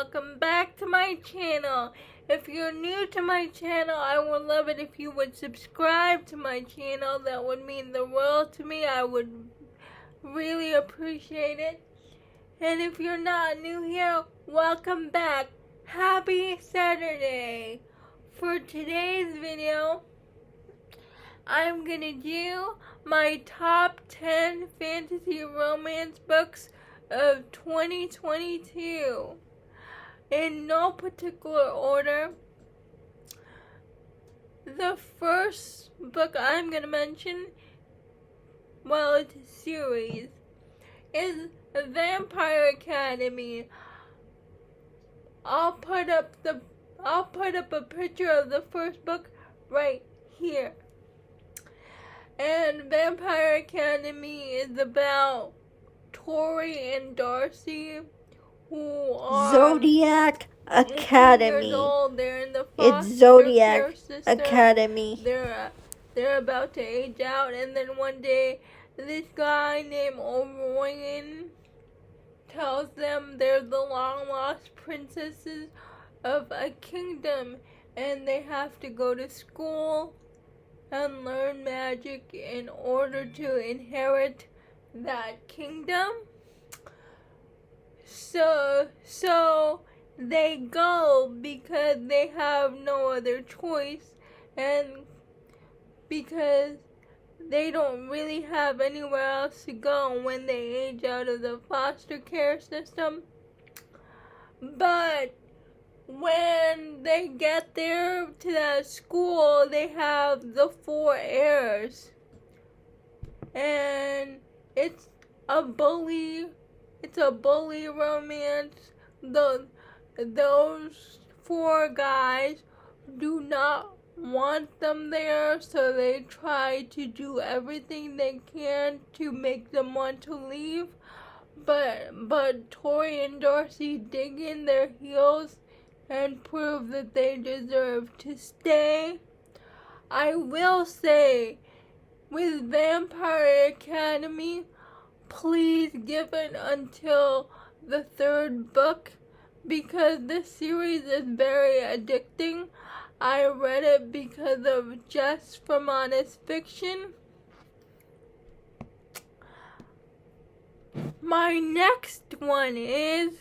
welcome back to my channel. If you're new to my channel, I would love it if you would subscribe to my channel. That would mean the world to me. I would really appreciate it. And if you're not new here, welcome back. Happy Saturday. For today's video, I'm gonna do my top 10 fantasy romance books of 2022 in no particular order. The first book I'm gonna mention, well, it's a series, is Vampire Academy. I'll put up a picture of the first book right here. And Vampire Academy is about Tori and Darcy, who are Zodiac Academy. years old. They're in the It's Zodiac system. Academy. They're about to age out, and then one day this guy named Orion tells them they're the long lost princesses of a kingdom, and they have to go to school and learn magic in order to inherit that kingdom. So they go because they have no other choice, and because they don't really have anywhere else to go when they age out of the foster care system. But when they get there to that school, they have the 4 heirs, and it's a bully romance. Those 4 guys do not want them there, so they try to do everything they can to make them want to leave. But Tori and Darcy dig in their heels and prove that they deserve to stay. I will say, with Vampire Academy, please give it until the 3rd book, because this series is very addicting. I read it because of Jess from Honest Fiction. My next one is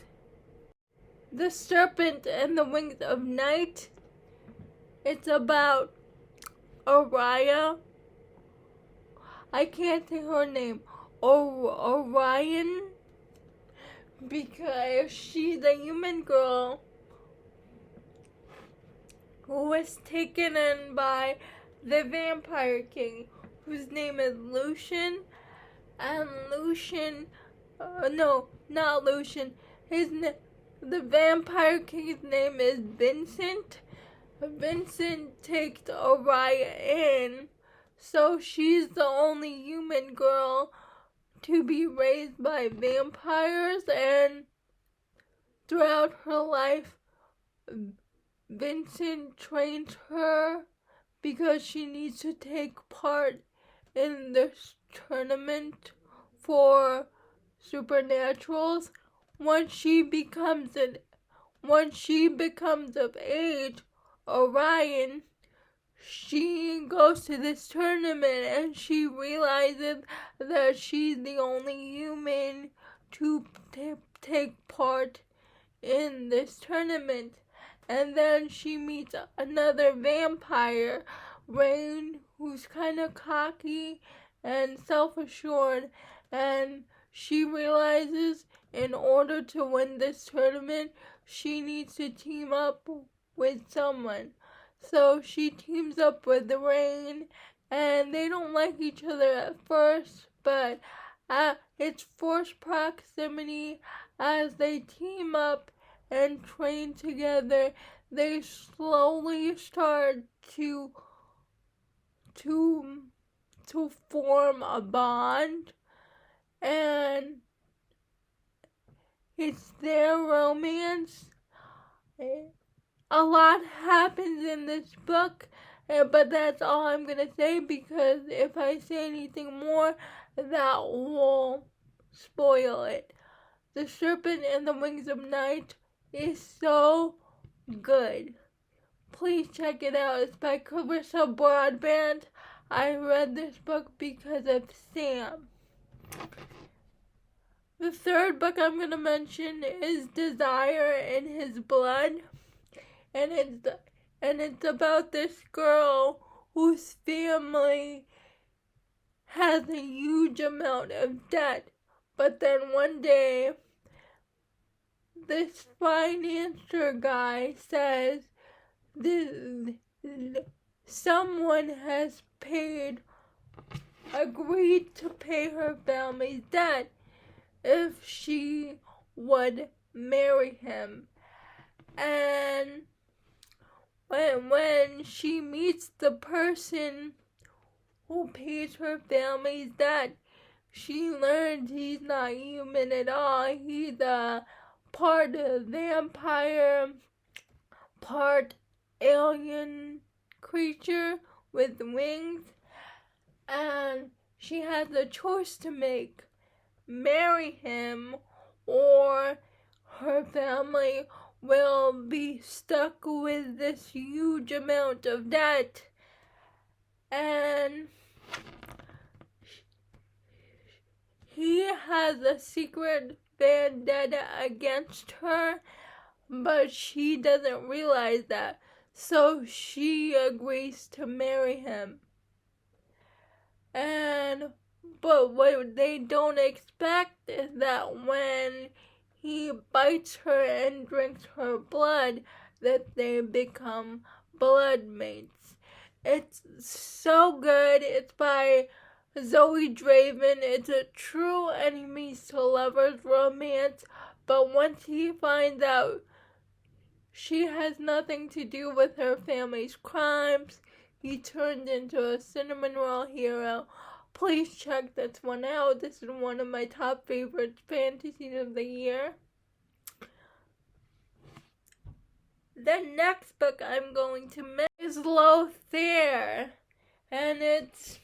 The Serpent and the Wings of Night. It's about Araya. I can't say her name. Orion. Because she's a human girl who was taken in by the Vampire King, whose name is Lucian. And Lucian, no, not Lucian. The Vampire King's name is Vincent. Vincent takes Araya in, so she's the only human girl to be raised by vampires, and throughout her life, Vincent trains her because she needs to take part in this tournament for supernaturals. Once she becomes of age, Orion, she goes to this tournament and she realizes that she's the only human to take part in this tournament. And then she meets another vampire, Rain, who's kind of cocky and self-assured, and she realizes in order to win this tournament, she needs to team up with someone. So she teams up with Rain, and they don't like each other at first, but it's forced proximity. As they team up and train together, they slowly start to form a bond, and it's their romance. A lot happens in this book, but that's all I'm gonna say, because if I say anything more, that will spoil it. The Serpent and the Wings of Night is so good. Please check it out. It's by Clarissa Broadband. I read this book because of Sam. The third book I'm going to mention is Desire in His Blood. And it's about this girl whose family has a huge amount of debt. But then one day, this financier guy says someone has agreed to pay her family's debt if she would marry him. And when she meets the person who pays her family's debt, she learns he's not human at all. He's a part vampire, part alien creature with wings, and she has a choice to make: marry him, or her family will be stuck with this huge amount of debt. And he has a secret vendetta against her, but she doesn't realize that, so she agrees to marry him. But what they don't expect is that when he bites her and drinks her blood, that they become blood mates. It's so good. It's by Zoe Draven. It's a true enemies to lovers romance, but once he finds out she has nothing to do with her family's crimes, he turned into a cinnamon roll hero. Please check this one out. This is one of my top favorite fantasies of the year. The next book I'm going to mention is Lothaire, and it's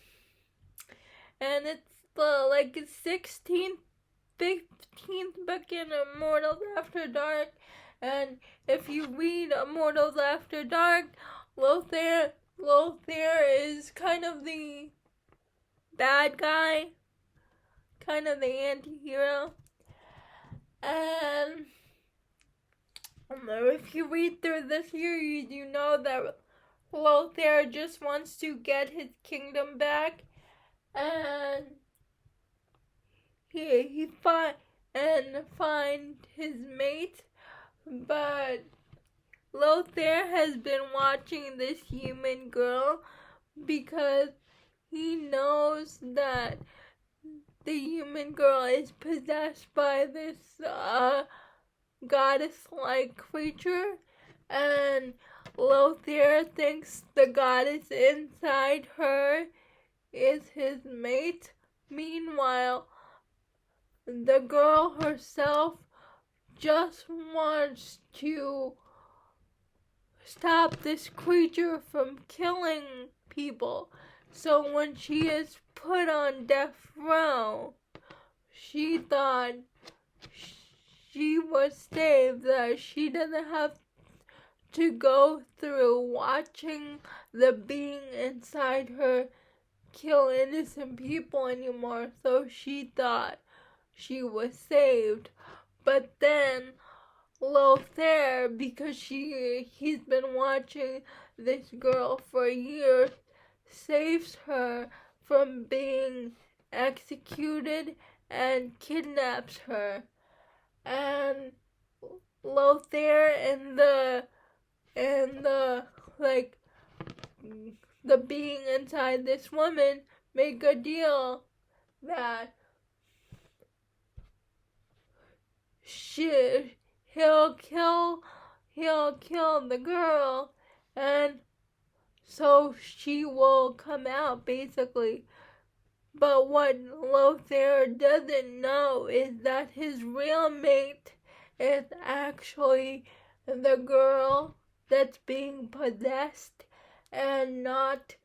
the 16th, 15th book in Immortals After Dark. And if you read Immortals After Dark, Lothaire is kind of the bad guy, kind of the anti-hero. And if you read through the series, you know that Lothaire just wants to get his kingdom back, and he find his mate. But Lothaire has been watching this human girl because he knows that the human girl is possessed by this goddess-like creature, and Lothaire thinks the goddess inside her is his mate. Meanwhile, the girl herself just wants to stop this creature from killing people. So when she is put on death row, she thought she was saved, that she doesn't have to go through watching the being inside her kill innocent people anymore. So she thought she was saved. But then Lothaire, because he's been watching this girl for years, saves her from being executed and kidnaps her. And Lothaire and the being inside this woman make a deal that he'll kill the girl, and so she will come out, basically. But what Lothaire doesn't know is that his real mate is actually the girl that's being possessed, and not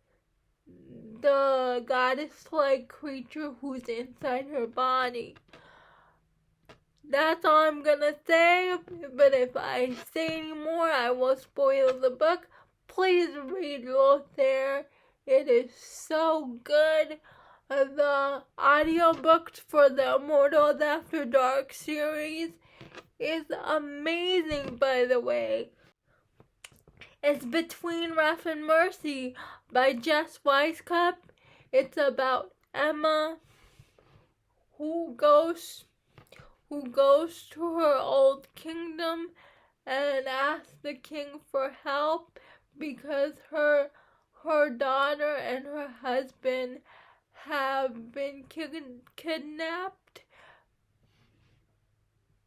the goddess-like creature who's inside her body. That's all I'm gonna say, but if I say any more, I will spoil the book. Please read Lothaire. It is so good. The audiobook for the Immortal After Dark series is amazing, by the way. It's Between Wrath and Mercy by Jess Weisskopf. It's about Emma who goes to her old kingdom and asks the king for help because her daughter and her husband have been kidnapped.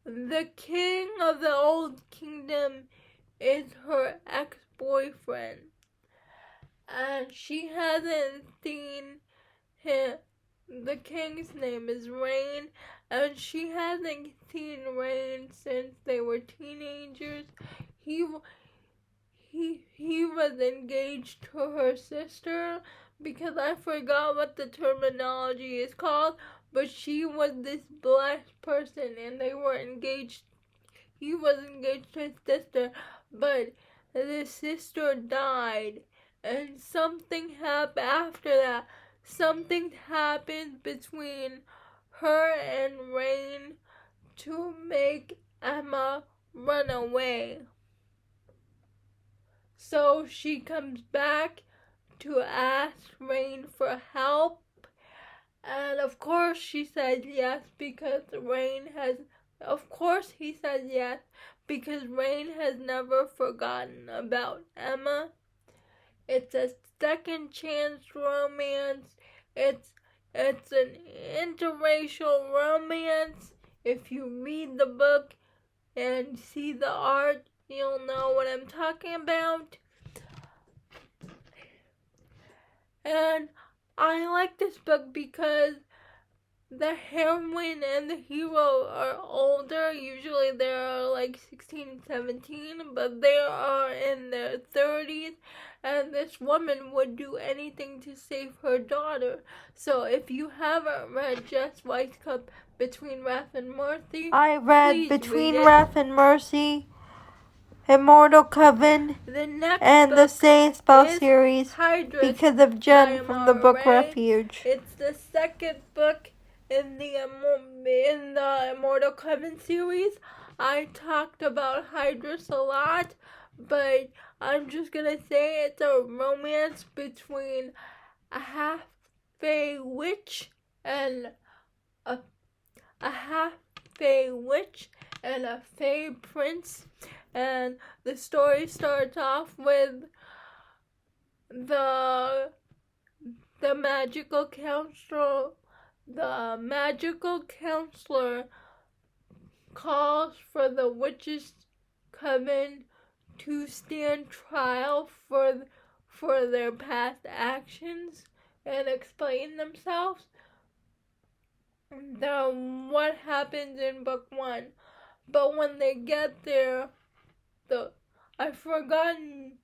The king of the old kingdom is her ex-boyfriend, and she hasn't seen him. The king's name is Rain, and she hasn't seen Rain since they were teenagers. He was engaged to her sister, because I forgot what the terminology is called, but she was this blessed person and they were engaged. He was engaged to his sister, but the sister died, and something happened after that. Something happened between her and Rain to make Emma run away. So she comes back to ask Rain for help, and of course she says yes because Rain has. Of course he says yes because Rain has never forgotten about Emma. It's a second chance romance. It's an interracial romance. If you read the book and see the art, you'll know what I'm talking about. And I like this book because the heroine and the hero are older. Usually they're like 16, 17, but they are in their 30s, and this woman would do anything to save her daughter. So if you haven't read Jess Weisskopf Between Wrath and Mercy, I read Between Wrath and Mercy, Immortal Coven, and the Say Spell series Hydrus because of Jen from the book Refuge. It's the second book in the Immortal Coven series. I talked about Hydrus a lot, but I'm just gonna say it's a romance between a half-fae witch and a half-fae witch and a fae prince. And the story starts off with the magical counselor. The magical counselor calls for the witches' coven to stand trial for their past actions and explain themselves. What happens in book 1. But when they get there, I've forgotten,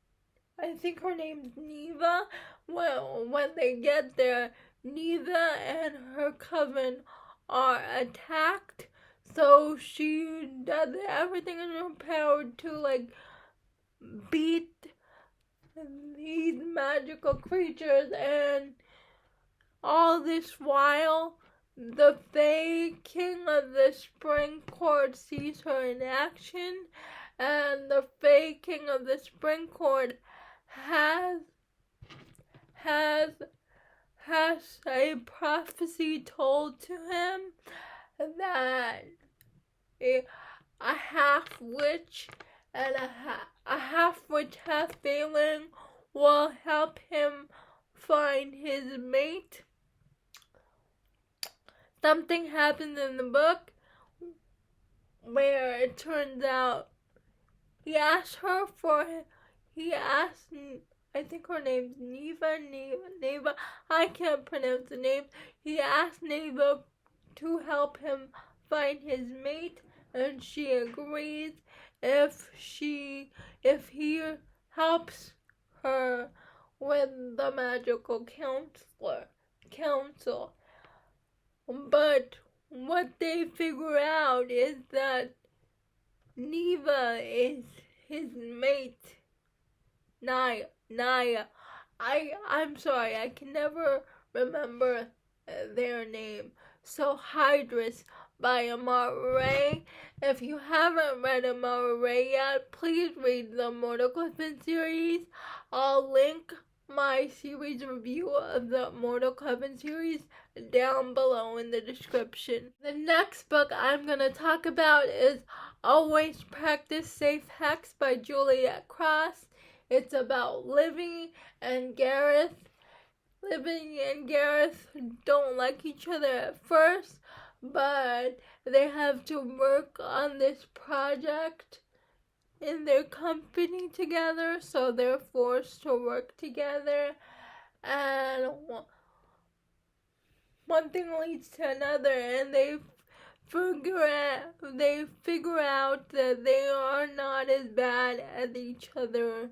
I think her name's Neva. Well, when they get there, Neva and her coven are attacked. So she does everything in her power to beat these magical creatures, and all this while the Fae King of the Spring Court sees her in action, and the Fae King of the Spring Court has a prophecy told to him that a half witch and a half witch, half failing will help him find his mate. Something happens in the book where it turns out he asked, I think her name's Neva, I can't pronounce the name. He asked Neva to help him find his mate, and she agrees if he helps her with the magical council. But what they figure out is that Neva is his mate. Naya. I'm sorry, I can never remember their name. So Hydrus by Amara Ray. If you haven't read Amara Ray yet, please read the Immortal Coven series. I'll link my series review of the Immortal Coven series down below in the description. The next book I'm going to talk about is Always Practice Safe Hacks by Juliet Cross. It's about Livy and Gareth. Livy and Gareth don't like each other at first, but they have to work on this project in their company together, so they're forced to work together, and one thing leads to another, and they figure out that they are not as bad as each other.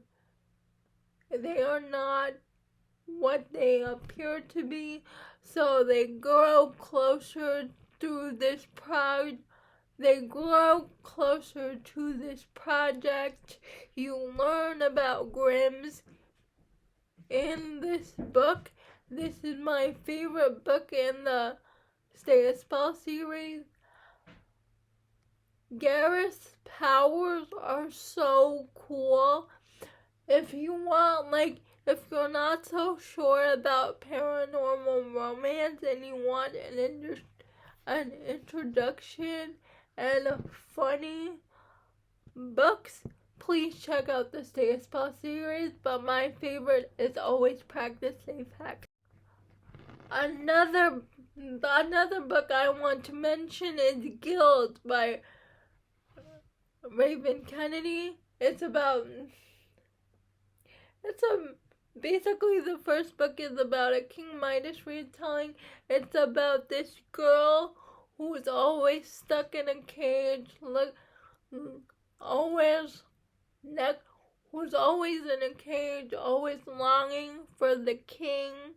They are not what they appear to be, so they grow closer to this project. You learn about Grimm's in this book. This is my favorite book in the Stay a Spell series. Gareth's powers are so cool. If you're not so sure about paranormal romance and you want an introduction and funny books, please check out the Stay a Spell series, but my favorite is Always Practice Safe Hacks. Another book I want to mention is Guild by Raven Kennedy. Basically the first book is about a King Midas retelling. It's about this girl who's always stuck in a cage, always longing for the king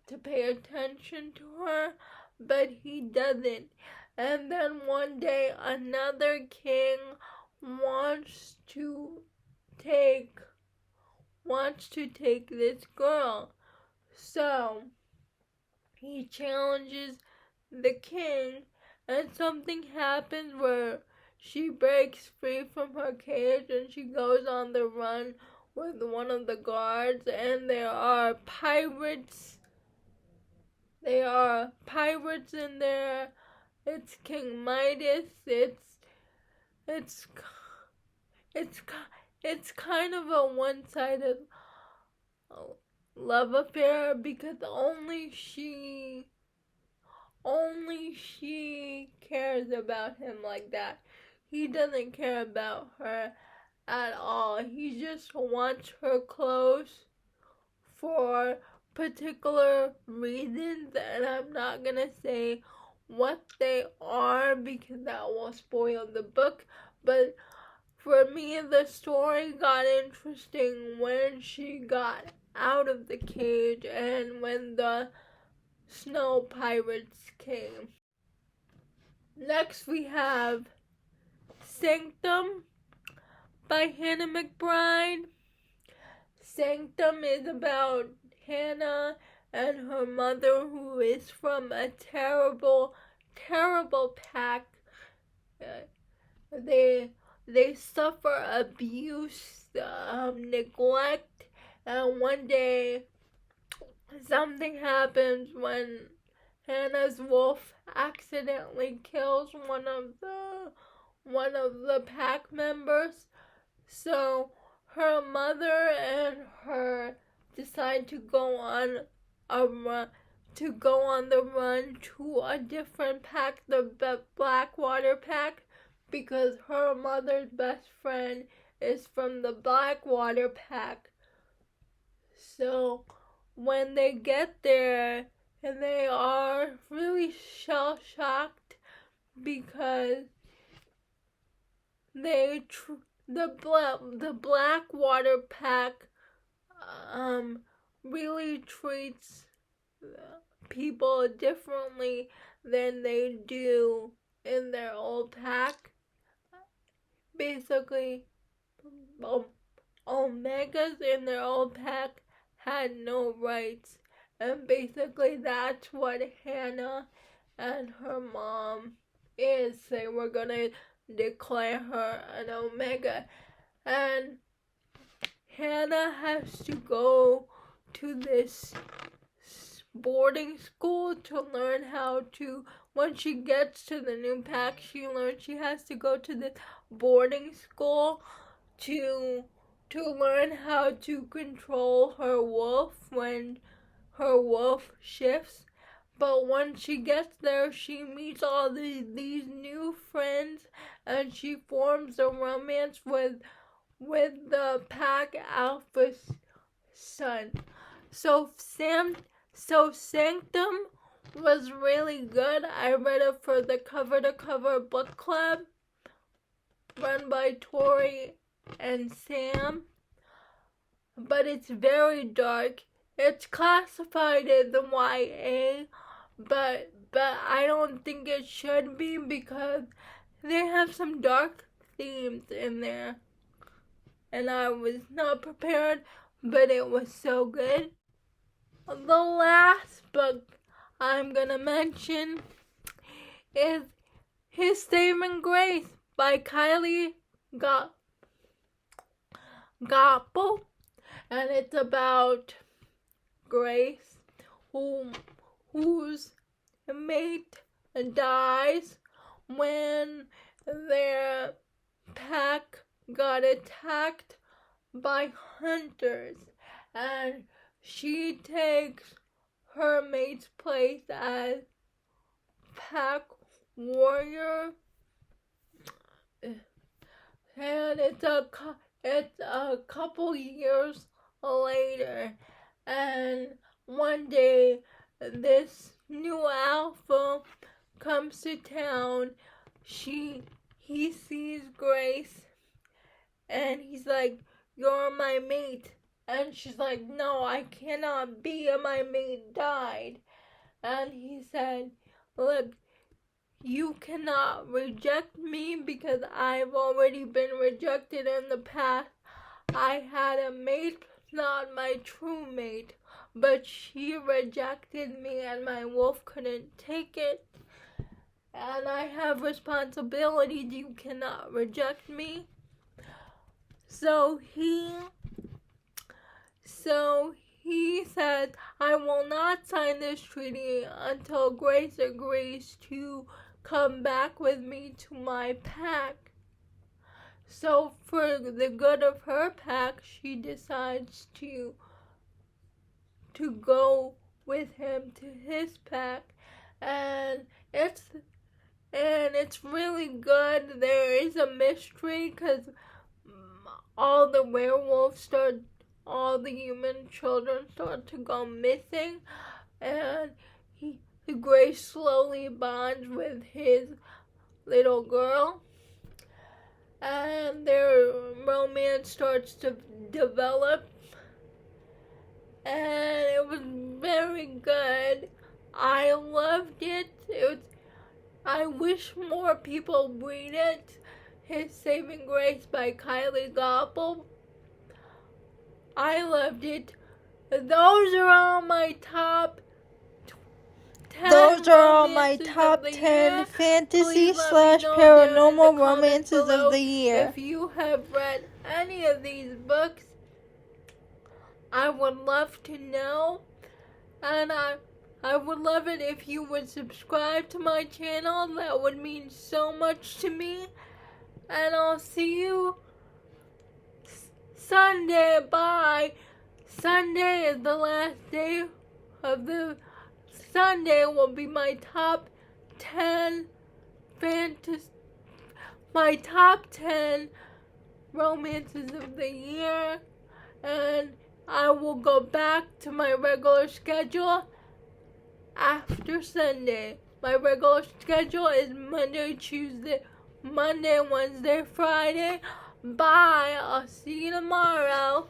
to pay attention to her, but he doesn't. And then one day another king wants to take this girl. So he challenges the king, and something happens where she breaks free from her cage and she goes on the run with one of the guards, and there are pirates. There are pirates in there. It's King Midas. It's kind of a one-sided love affair because only she cares about him like that. He doesn't care about her at all. He just wants her close for particular reasons, and I'm not gonna say what they are because that will spoil the book, but for me the story got interesting when she got out of the cage and when the snow pirates came. Next we have Sanctum by Hannah McBride. Sanctum is about Hannah and her mother, who is from a terrible pack. They suffer abuse, neglect, and one day something happens when Hannah's wolf accidentally kills one of the pack members. So her mother and her decide to go on the run to a different pack, the Blackwater pack, because her mother's best friend is from the Blackwater pack. So when they get there, and they are really shell-shocked because the Blackwater pack really treats people differently than they do in their old pack. Basically, Omegas in their old pack had no rights. And basically that's what Hannah and her mom is. They were gonna declare her an Omega. And Hannah has to go to this boarding school to learn how to, when she gets to the new pack, she learns she has to go to this boarding school to learn how to control her wolf when her wolf shifts. But when she gets there, she meets all these new friends, and she forms a romance with the pack alpha's son. So Sanctum was really good. I read it for the Cover to Cover book club run by Tori and Sam. But it's very dark. It's classified as a YA, but I don't think it should be because they have some dark themes in there. And I was not prepared, but it was so good. The last book I'm gonna mention is His Saving Grace by Kylie Goppel, and it's about Grace whose mate dies when their pack got attacked by hunters, and she takes her mate's place as pack warrior, and it's a couple years later, and one day this new alpha comes to town. He sees Grace, and he's like, "You're my mate." And she's like, "No, I cannot be. My mate died." And he said, "Look, you cannot reject me because I've already been rejected in the past. I had a mate, not my true mate, but she rejected me and my wolf couldn't take it. And I have responsibilities. You cannot reject me." So he said, "I will not sign this treaty until Grace agrees to come back with me to my pack." So for the good of her pack, she decides to go with him to his pack, and it's really good. There is a mystery because all the human children start to go missing, and Grace slowly bonds with his little girl, and their romance starts to develop, and it was very good. I loved it. I wish more people read it. His Saving Grace by Kylie Goppel. I loved it. Those are all my top 10. Those are all my top 10 fantasy/paranormal romances of the year. If you have read any of these books, I would love to know. And I would love it if you would subscribe to my channel. That would mean so much to me. And I'll see you Sunday. Bye. Sunday is the last day of the Sunday will be my top 10 my top 10 romances of the year, and I will go back to my regular schedule after Sunday. My regular schedule is Monday, Wednesday, Friday. Bye. I'll see you tomorrow.